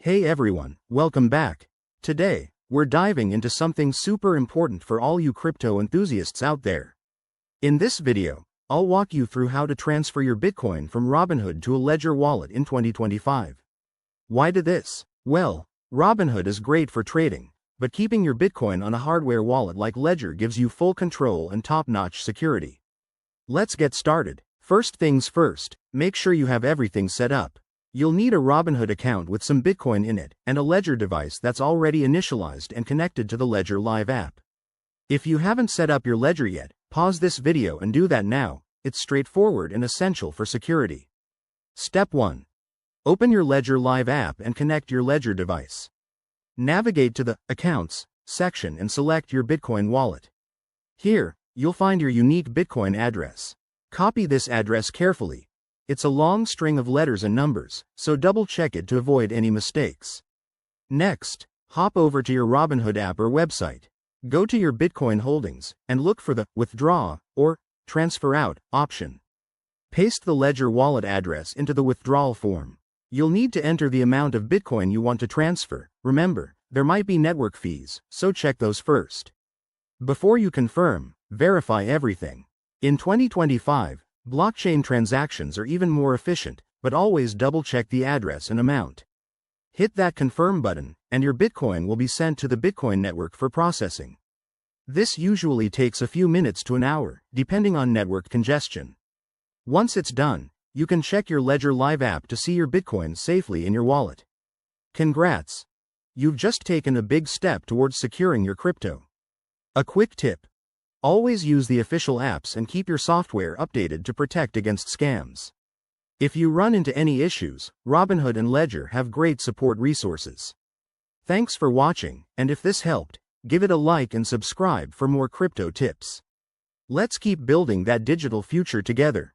Hey everyone, welcome back. Today, we're diving into something super important for all you crypto enthusiasts out there. In this video, I'll walk you through how to transfer your Bitcoin from Robinhood to a Ledger wallet in 2025. Why do this? Well, Robinhood is great for trading, but keeping your Bitcoin on a hardware wallet like Ledger gives you full control and top-notch security. Let's get started. First things first, make sure you have everything set up. You'll need a Robinhood account with some Bitcoin in it and a Ledger device that's already initialized and connected to the Ledger Live app. If you haven't set up your Ledger yet, pause this video and do that now. It's straightforward and essential for security. Step 1. Open your Ledger Live app and connect your Ledger device. Navigate to the Accounts section and select your Bitcoin wallet. Here, you'll find your unique Bitcoin address. Copy this address carefully. It's a long string of letters and numbers, so double-check it to avoid any mistakes. Next, hop over to your Robinhood app or website. Go to your Bitcoin holdings and look for the Withdraw or Transfer Out option. Paste the Ledger wallet address into the withdrawal form. You'll need to enter the amount of Bitcoin you want to transfer. Remember, there might be network fees, so check those first. Before you confirm, verify everything. In 2025, blockchain transactions are even more efficient, but always double-check the address and amount. Hit that confirm button, and your Bitcoin will be sent to the Bitcoin network for processing. This usually takes a few minutes to an hour, depending on network congestion. Once it's done, you can check your Ledger Live app to see your Bitcoin safely in your wallet. Congrats! You've just taken a big step towards securing your crypto. A quick tip. Always use the official apps and keep your software updated to protect against scams. If you run into any issues, Robinhood and Ledger have great support resources. Thanks for watching, and if this helped, give it a like and subscribe for more crypto tips. Let's keep building that digital future together.